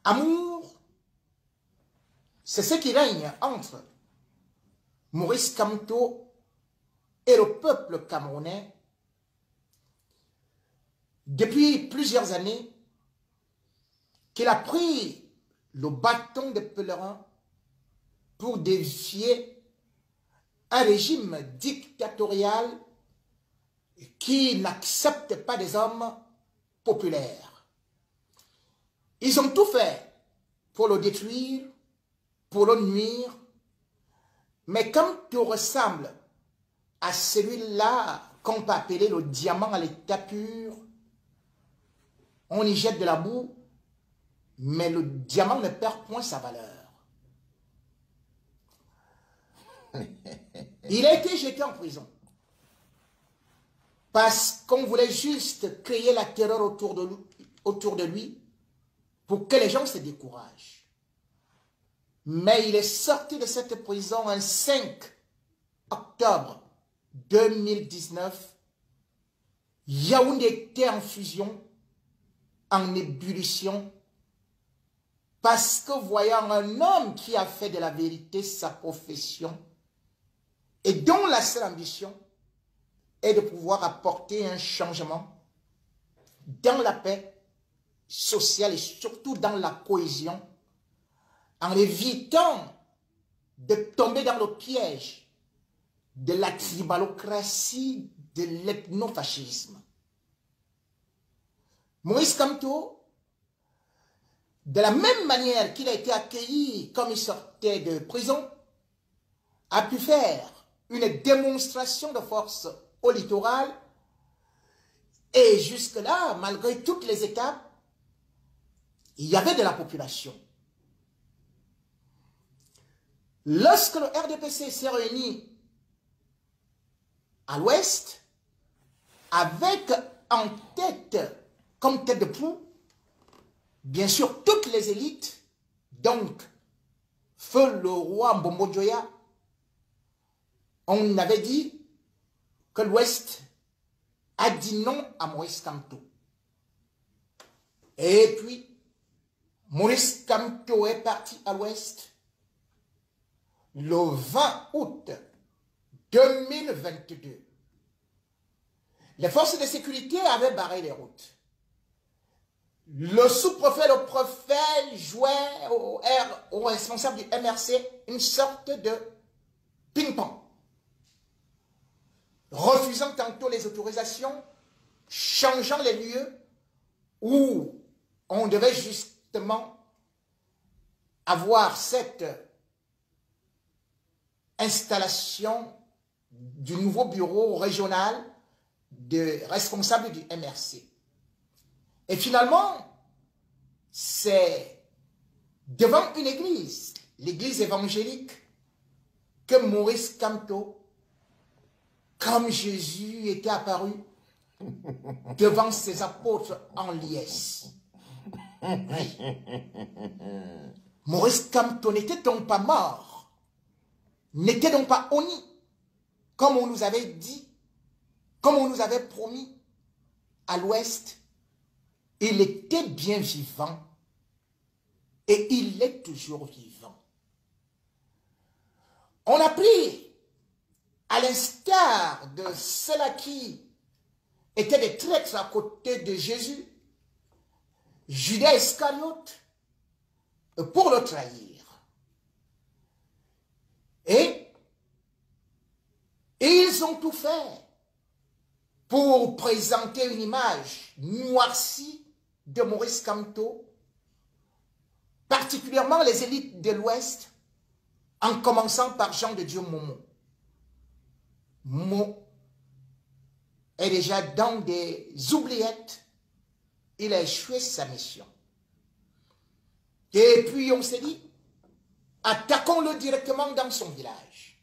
Amour, c'est ce qui règne entre Maurice Kamto et le peuple camerounais depuis plusieurs années, qu'il a pris le bâton de pèlerin pour défier un régime dictatorial qui n'accepte pas des hommes populaires. Ils ont tout fait pour le détruire, pour le nuire, mais comme tu ressembles à celui-là qu'on peut appeler le diamant à l'état pur, on y jette de la boue, mais le diamant ne perd point sa valeur. Il a été jeté en prison parce qu'on voulait juste créer la terreur autour de lui pour que les gens se découragent. Mais il est sorti de cette prison un 5 octobre 2019. Yaoundé était en fusion, en ébullition, parce que voyant un homme qui a fait de la vérité sa profession et dont la seule ambition est de pouvoir apporter un changement dans la paix sociale et surtout dans la cohésion, en évitant de tomber dans le piège de la tribalocratie, de l'ethnofascisme. Maurice Kamto, de la même manière qu'il a été accueilli comme il sortait de prison, a pu faire une démonstration de force au littoral et jusque-là, malgré toutes les étapes, il y avait de la population. Lorsque le RDPC s'est réuni à l'ouest, avec en tête, comme tête de proue, bien sûr toutes les élites, donc feu le roi Mbombo Djoya, on avait dit que l'ouest a dit non à Maurice Kamto. Et puis, Maurice Kamto est parti à l'ouest le 20 août 2022. Les forces de sécurité avaient barré les routes. Le sous-préfet, le préfet jouait au responsable du MRC une sorte de ping-pong, refusant tantôt les autorisations, changeant les lieux où on devait justement avoir cette installation du nouveau bureau régional de responsable du MRC. Et finalement, c'est devant une église, l'église évangélique, que Maurice Kamto, comme Jésus était apparu devant ses apôtres en liesse. Oui. Maurice Kamto n'était donc pas mort, n'était donc pas honni, comme on nous avait dit, comme on nous avait promis à l'ouest. Il était bien vivant et il est toujours vivant. On a pris, à l'instar de ceux-là qui étaient des traîtres à côté de Jésus, Judas Iscariote, pour le trahir. Et ils ont tout fait pour présenter une image noircie de Maurice Kamto, particulièrement les élites de l'Ouest, en commençant par Jean de Dieu Momo. Momo est déjà dans des oubliettes, il a échoué sa mission. Et puis on s'est dit, attaquons-le directement dans son village.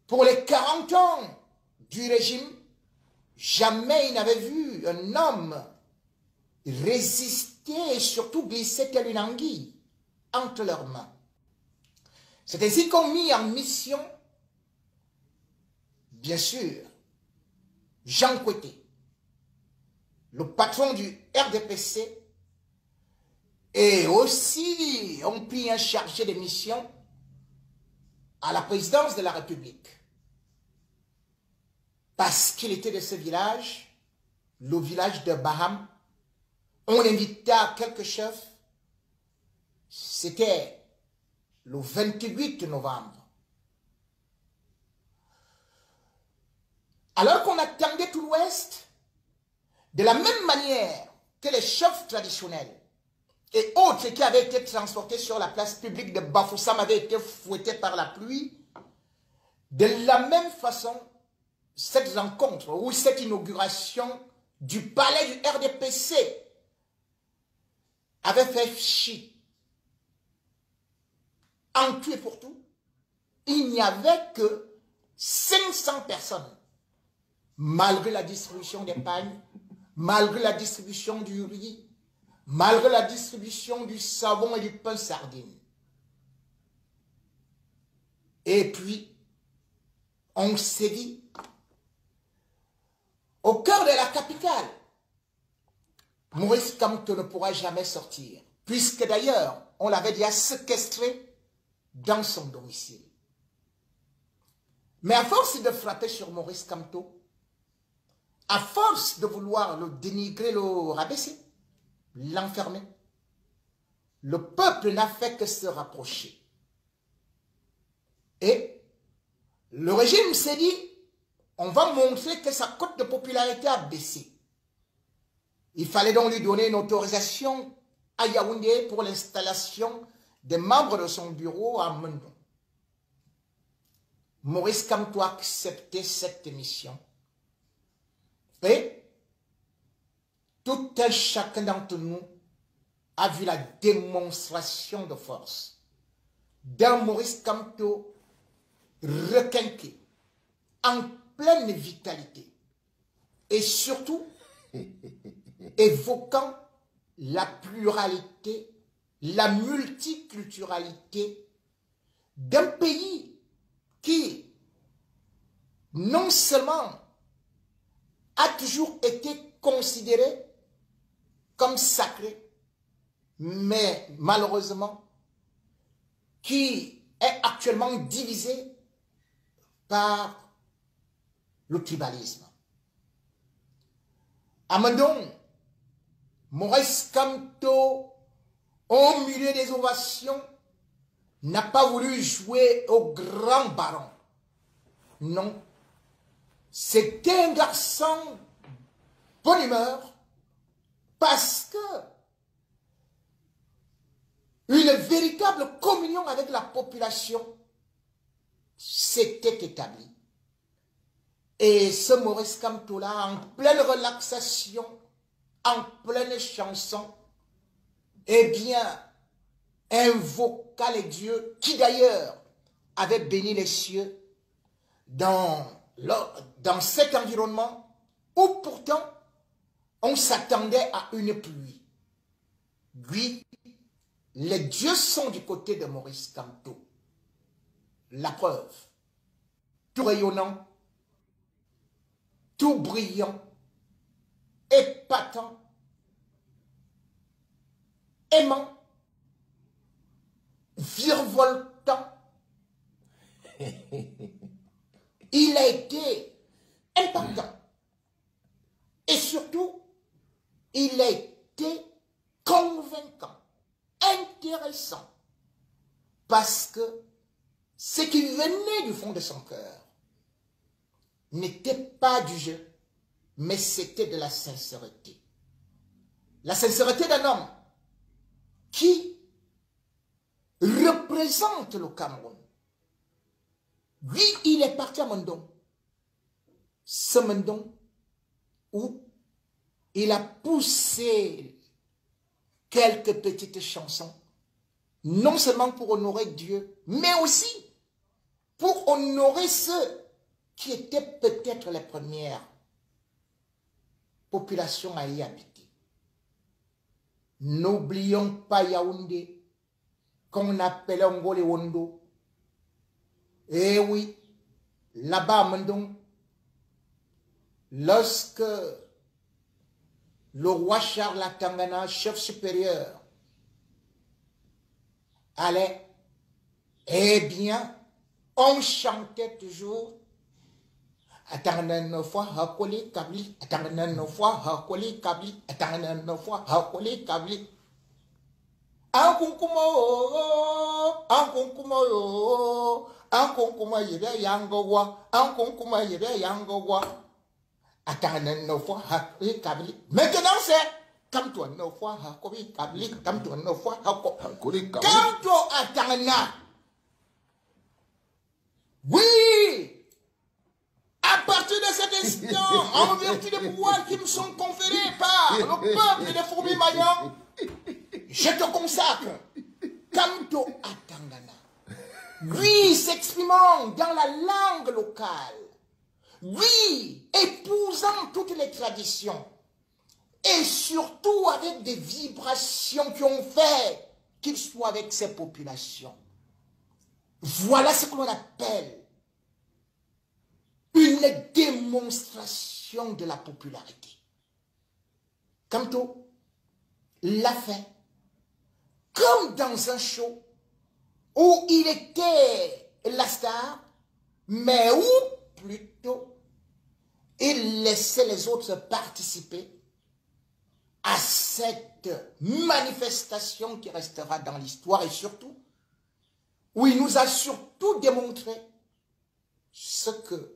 Pour les 40 ans du régime, jamais il n'avait vu un homme résister et surtout glisser telle une anguille entre leurs mains. C'est ainsi qu'on mit en mission, bien sûr, Jean Kouété, le patron du RDPC, Et aussi, ont pris un chargé de mission à la présidence de la République. Parce qu'il était de ce village, le village de Baham. On invita quelques chefs. C'était le 28 novembre. Alors qu'on attendait tout l'Ouest, de la même manière que les chefs traditionnels et autres qui avaient été transportés sur la place publique de Bafoussam avaient été fouettés par la pluie, de la même façon, cette rencontre ou cette inauguration du palais du RDPC avait fait chi. En tout et pour tout, il n'y avait que 500 personnes. Malgré la distribution des pagnes, malgré la distribution du riz, malgré la distribution du savon et du pain sardine. Et puis, on s'est dit, au cœur de la capitale, Maurice Kamto ne pourra jamais sortir, puisque d'ailleurs, on l'avait déjà séquestré dans son domicile. Mais à force de frapper sur Maurice Kamto, à force de vouloir le dénigrer, le rabaisser, l'enfermer, le peuple n'a fait que se rapprocher. Et le régime s'est dit, on va montrer que sa cote de popularité a baissé. Il fallait donc lui donner une autorisation à Yaoundé pour l'installation des membres de son bureau à Mendon. Maurice Kamto a accepté cette mission. Et tout un chacun d'entre nous a vu la démonstration de force d'un Maurice Kamto requinqué, en pleine vitalité, et surtout évoquant la pluralité, la multiculturalité d'un pays qui non seulement a toujours été considéré comme sacré, mais malheureusement, qui est actuellement divisé par le tribalisme. À Mendon, Maurice Kamto, au milieu des ovations, n'a pas voulu jouer au grand baron. Non. C'était un garçon bonne humeur parce que une véritable communion avec la population s'était établie. Et ce Maurice Kamto-là, en pleine relaxation, en pleine chanson, eh bien, invoqua les dieux qui d'ailleurs avaient béni les cieux dans cet environnement où pourtant on s'attendait à une pluie. Lui, les dieux sont du côté de Maurice Kamto. La preuve, tout rayonnant, tout brillant, épatant, aimant, virevoltant. Il a été impactant. Et surtout, il a été convaincant, intéressant. Parce que ce qui venait du fond de son cœur n'était pas du jeu, mais c'était de la sincérité. La sincérité d'un homme qui représente le Cameroun. Lui, il est parti à Mendon. Ce Mendon où il a poussé quelques petites chansons, non seulement pour honorer Dieu, mais aussi pour honorer ceux qui étaient peut-être les premières populations à y habiter. N'oublions pas Yaoundé, qu'on appelait Ngole Wondo. Eh oui, là-bas à Mendon, lorsque le roi Charles Atangana, chef supérieur allait, eh bien, on chantait toujours. Attendez fois hakoli kabli, attendez fois hakoli kabli, attendez fois hakoli kabli. Ankunkuma yebe yangowa, ankunkuma yebe yangowa. Attendez fois hakoli kabli. Maintenant c'est comme toi 9 fois hakoli kabli, comme toi 9 fois hakoli kabli. Comme toi attendez. Oui. À partir de cet instant, en vertu des pouvoirs qui me sont conférés par le peuple des fourmis maillants, je te consacre Kamto Atangana. Lui s'exprimant dans la langue locale, lui épousant toutes les traditions, et surtout avec des vibrations qui ont fait qu'il soit avec ses populations. Voilà ce que l'on appelle une démonstration de la popularité. Kamto l'a fait comme dans un show où il était la star, mais où plutôt il laissait les autres participer à cette manifestation qui restera dans l'histoire et surtout où il nous a surtout démontré ce que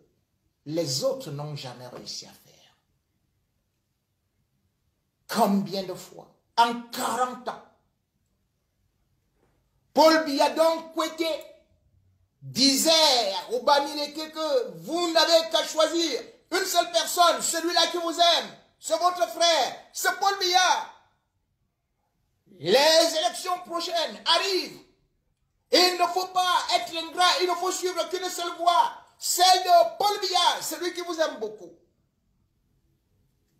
les autres n'ont jamais réussi à faire. Combien de fois, en 40 ans, Paul Biya donc Kwete disait au Bamileke que vous n'avez qu'à choisir une seule personne, celui-là qui vous aime, c'est votre frère, c'est Paul Biya. Les élections prochaines arrivent. Il ne faut pas être ingrat, il ne faut suivre qu'une seule voie. Celle de Paul Biya, celui qui vous aime beaucoup.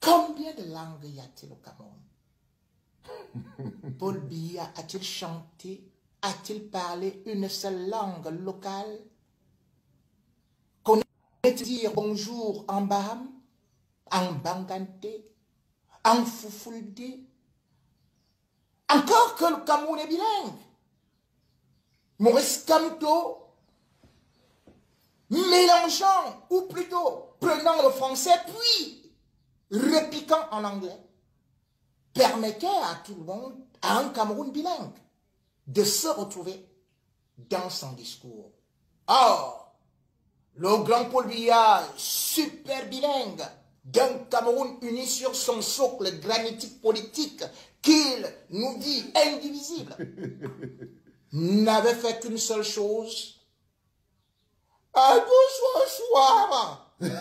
Combien de langues y a-t-il au Cameroun? Paul Biya a-t-il chanté, a-t-il parlé une seule langue locale? Connaît-il dire bonjour en Baham, en Bangante, en Fufulde? Encore que le Cameroun est bilingue. Maurice Kamto, mélangeant, ou plutôt prenant le français, puis repiquant en anglais, permettait à tout le monde, à un Cameroun bilingue, de se retrouver dans son discours. Or, le grand Paul Biya, super bilingue, d'un Cameroun uni sur son socle granitique politique, qu'il nous dit indivisible, n'avait fait qu'une seule chose. À soir. Dès que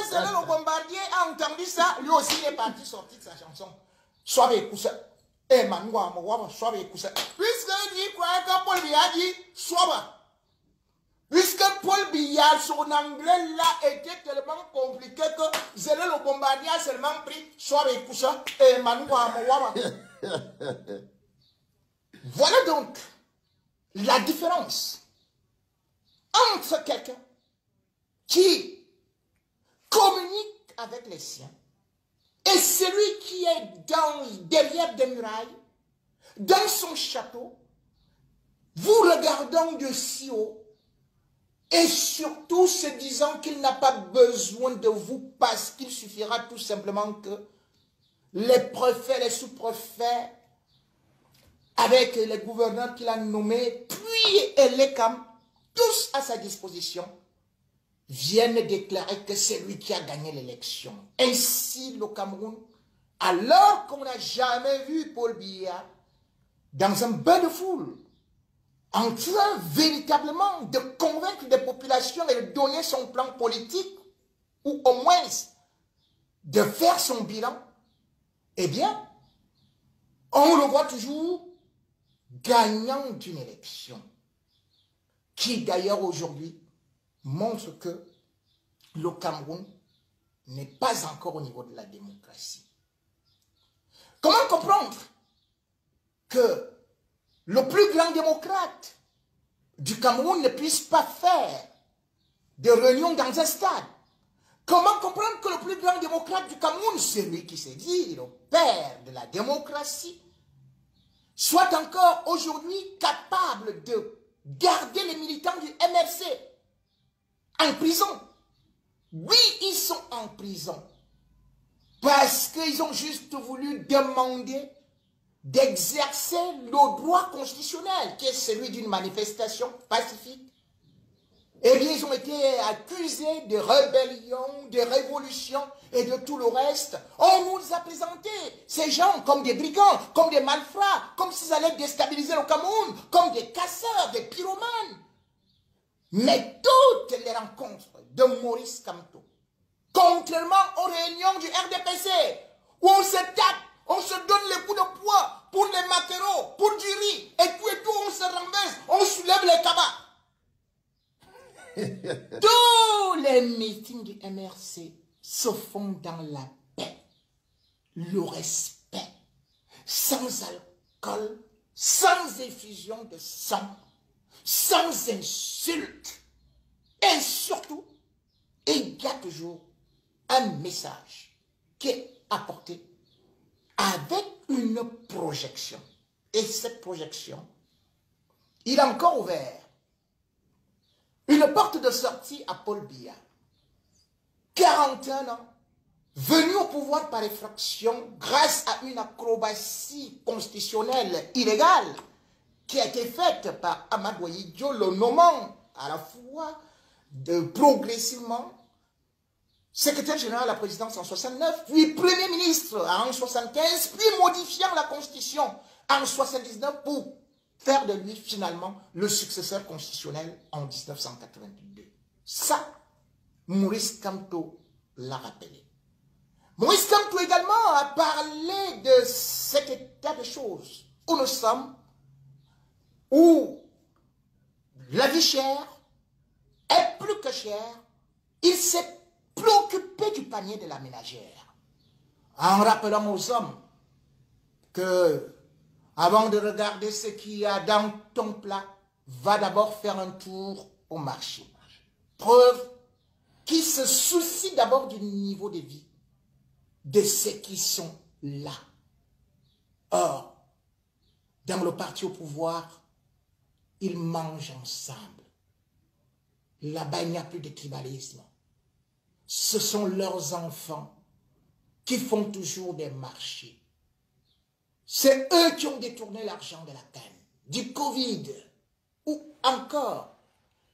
Zélé le bombardier a entendu ça, lui aussi il est parti sortir de sa chanson. Soyez cousin. Eh manwa, soyez cousin. Puisqu'il dit quoi que Paul Biya dit, soyez. Puisque Paul Biya, son anglais là était tellement compliqué que Zélé le bombardier a seulement pris soyez cousin. Eh manwa. Voilà donc la différence entre quelqu'un qui communique avec les siens et celui qui est derrière des murailles, dans son château, vous regardant de si haut et surtout se disant qu'il n'a pas besoin de vous parce qu'il suffira tout simplement que les préfets, les sous-préfets, avec les gouverneurs qu'il a nommés, puis les CAM, tous à sa disposition, viennent déclarer que c'est lui qui a gagné l'élection. Ainsi, le Cameroun, alors qu'on n'a jamais vu Paul Biya dans un bain de foule, en train véritablement de convaincre des populations et de donner son plan politique, ou au moins de faire son bilan, eh bien, on le voit toujours gagnant d'une élection, qui d'ailleurs aujourd'hui montre que le Cameroun n'est pas encore au niveau de la démocratie. Comment comprendre que le plus grand démocrate du Cameroun ne puisse pas faire de réunion dans un stade? Comment comprendre que le plus grand démocrate du Cameroun, celui qui s'est dit le père de la démocratie, soit encore aujourd'hui capable de garder les militants du MRC en prison. Oui, ils sont en prison parce qu'ils ont juste voulu demander d'exercer le droit constitutionnel qui est celui d'une manifestation pacifique. Eh bien, ils ont été accusés de rébellion, de révolution et de tout le reste. On nous a présenté ces gens comme des brigands, comme des malfrats, comme s'ils allaient déstabiliser le Cameroun, comme des casseurs, des pyromanes. Mais toutes les rencontres de Maurice Kamto, contrairement aux réunions du RDPC, où on se tape, on se donne les coups de poing pour les maquereaux, pour du riz, et tout, on se renverse, on soulève les cabas. Tous les meetings du MRC se font dans la paix, le respect, sans alcool, sans effusion de sang, sans insulte. Et surtout, il y a toujours un message qui est apporté avec une projection. Et cette projection, il a encore ouvert une porte de sortie à Paul Biya, 41 ans, venu au pouvoir par effraction grâce à une acrobatie constitutionnelle illégale qui a été faite par Amadou Ahidjo, le nommant à la fois progressivement secrétaire général à la présidence en 69, puis premier ministre en 75, puis modifiant la constitution en 79 pour faire de lui finalement le successeur constitutionnel en 1982. Ça, Maurice Kamto l'a rappelé. Maurice Kamto également a parlé de cet état de choses où nous sommes, où la vie chère est plus que chère. Il s'est préoccupé du panier de la ménagère, en rappelant aux hommes que avant de regarder ce qu'il y a dans ton plat, va d'abord faire un tour au marché. Preuve qu'il se soucie d'abord du niveau de vie de ceux qui sont là. Or, dans le parti au pouvoir, ils mangent ensemble. Là-bas, il n'y a plus de tribalisme. Ce sont leurs enfants qui font toujours des marchés. C'est eux qui ont détourné l'argent de la canne, du Covid, ou encore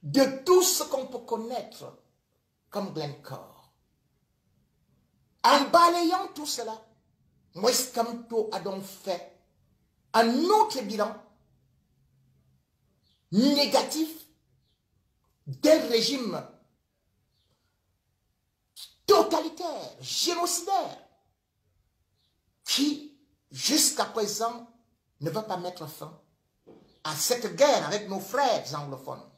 de tout ce qu'on peut connaître comme Glencore. En balayant tout cela, Maurice Kamto a donc fait un autre bilan négatif d'un régime totalitaire, génocidaire, qui jusqu'à présent ne veut pas mettre fin à cette guerre avec nos frères anglophones.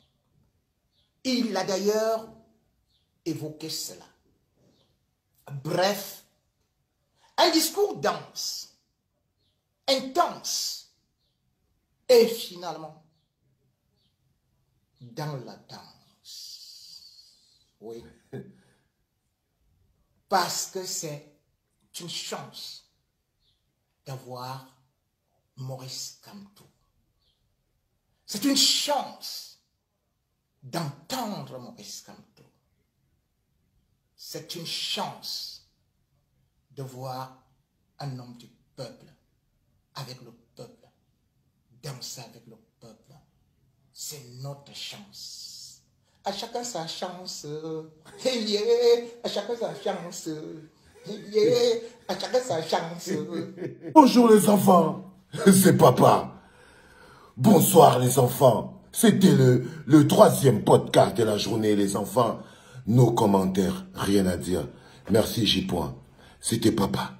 Il a d'ailleurs évoqué cela. Bref, un discours dense, intense, et finalement, dans la danse. Oui. Parce que c'est une chance d'avoir Maurice Kamto. C'est une chance d'entendre Maurice Kamto. C'est une chance de voir un homme du peuple, avec le peuple, danser avec le peuple. C'est notre chance. À chacun sa chance. Yeah. À chacun sa chance. Yeah. À chacun sa chance. Bonjour les enfants, c'est papa. Bonsoir les enfants. C'était le troisième podcast de la journée les enfants. Nos commentaires, rien à dire. Merci J. C'était papa.